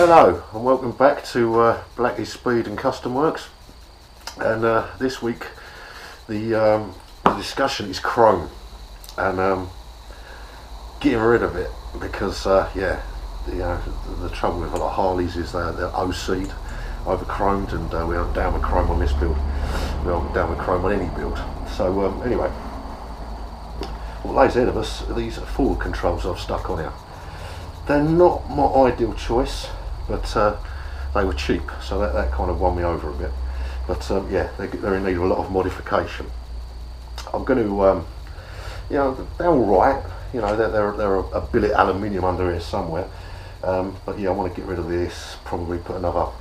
Hello and welcome back to Blackie Speed and Custom Works, and this week the discussion is chrome and getting rid of it because the trouble with a lot of Harleys is they're OC'd, over chromed, and we are down with chrome on this build. We are down with chrome on any build. So anyway, what lays ahead of us are these forward controls I've stuck on here. They're not my ideal choice, but they were cheap, so that kind of won me over a bit. But yeah, they're in need of a lot of modification. I'm going to, they're all right. You know, they're a billet aluminium under here somewhere. But yeah, I want to get rid of this. Probably put another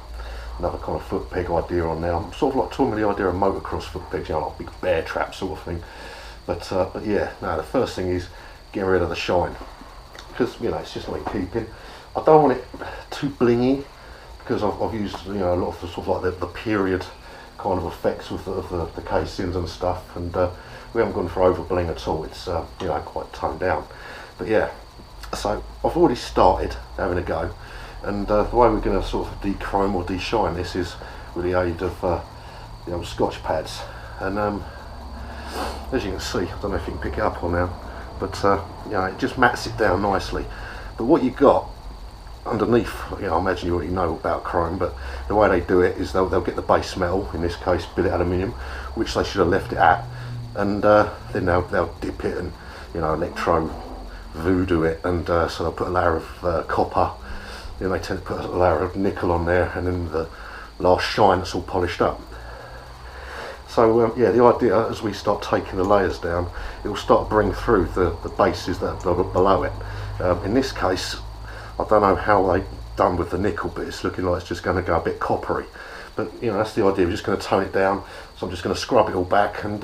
kind of foot peg idea on now. I'm sort of like talking the idea of motocross foot pegs, you know, like big bear trap sort of thing. But yeah, no, the first thing is getting rid of the shine, because you know it's just not in keeping. I don't want it too blingy, because I've used a lot of the sort of like the period kind of effects with the casings and stuff, and we haven't gone for over bling at all. It's quite toned down. But yeah, so I've already started having a go, and the way we're going to sort of de-chrome or de-shine this is with the aid of the old Scotch pads. And as you can see, I don't know if you can pick it up on now, but it just mats it down nicely. But what you got underneath, I imagine you already know about chrome, but the way they do it is they'll get the base metal, in this case billet aluminium, which they should have left it at, and then they'll dip it and electro voodoo it, and so they'll put a layer of copper, then they tend to put a layer of nickel on there, and then the last shine that's all polished up. So yeah, the idea, as we start taking the layers down, it will start to bring through the bases that are below it. In this case, I don't know how they've done with the nickel, but it's looking like it's just going to go a bit coppery. But that's the idea. We're just going to tone it down. So I'm just going to scrub it all back and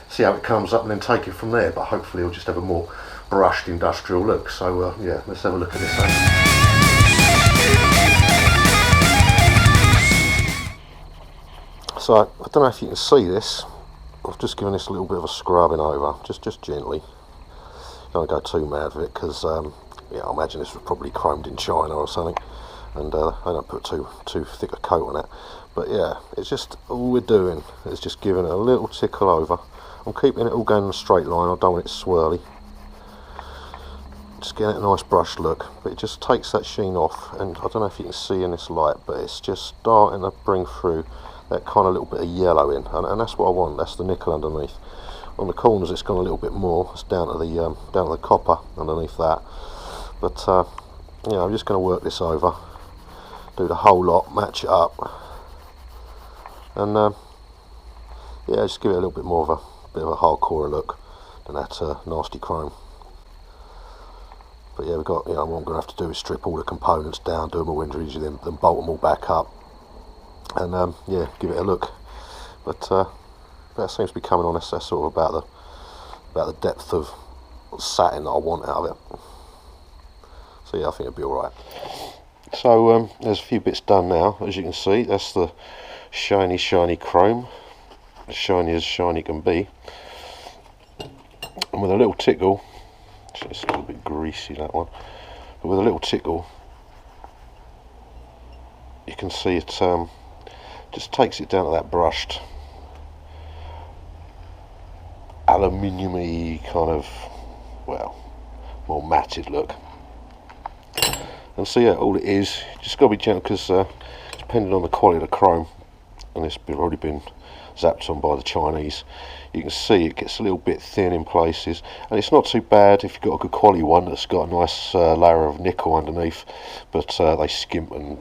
see how it comes up, and then take it from there. But hopefully it'll just have a more brushed industrial look. So yeah, let's have a look at this. So I don't know if you can see this. I've just given this a little bit of a scrubbing over, just gently. Don't go too mad with it, because I imagine this was probably chromed in China or something, and they don't put too thick a coat on it. But yeah, it's just all we're doing is just giving it a little tickle over. I'm keeping it all going in a straight line. I don't want it swirly. Just getting a nice brushed look, but it just takes that sheen off. And I don't know if you can see in this light, but it's just starting to bring through that kind of little bit of yellow in, and that's what I want. That's the nickel underneath. On the corners it's gone a little bit more. It's down to the copper underneath that. But I'm just going to work this over, do the whole lot, match it up, and just give it a little bit more of a bit of a hardcore look than that nasty chrome. But yeah, we've got what I'm going to have to do is strip all the components down, do them all individually, then bolt them all back up, and give it a look. But that seems to be coming on. That's sort of about the depth of satin that I want out of it. So yeah, I think it'll be alright. So there's a few bits done now. As you can see, that's the shiny chrome, as shiny can be. And with a little tickle, it's a little bit greasy, that one, but with a little tickle you can see it just takes it down to that brushed aluminium-y kind of, more matted look. And so yeah, all it is, just got to be gentle, because depending on the quality of the chrome, and it's already been zapped on by the Chinese, you can see it gets a little bit thin in places, and it's not too bad if you've got a good quality one that's got a nice layer of nickel underneath, but they skimp and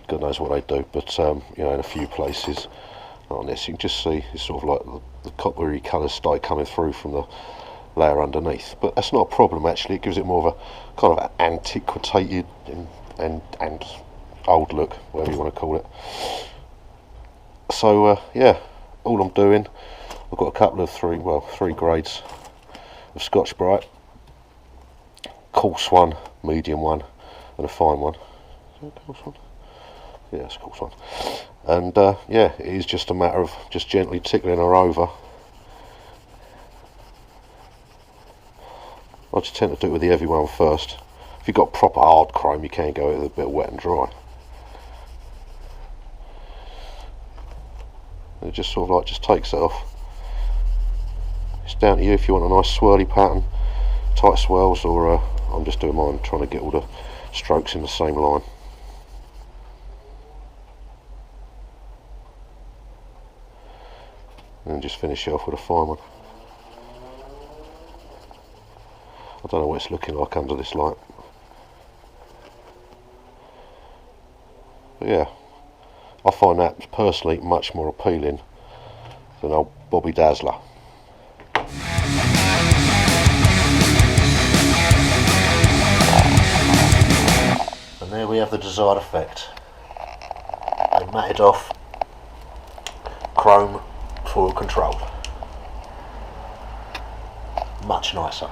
God knows what they do. But in a few places on this you can just see it's sort of like the coppery colours start coming through from the layer underneath. But that's not a problem actually. It gives it more of a kind of antiquated and old look, whatever you want to call it. So yeah, all I'm doing, I've got a couple of three grades of Scotch Brite, coarse one, medium one, and a fine one. Is that a coarse one? Yeah, it's a coarse one. And yeah, it is just a matter of just gently tickling her over. I just tend to do it with the heavy one first. If you've got proper hard chrome, you can go with a bit of wet and dry. it just sort of like just takes it off. It's down to you if you want a nice swirly pattern, tight swirls, or I'm just doing mine trying to get all the strokes in the same line. And just finish it off with a fine one. I don't know what it's looking like under this light. But yeah, I find that personally much more appealing than old Bobby Dazzler. And there we have the desired effect. A matted off chrome foil control. Much nicer.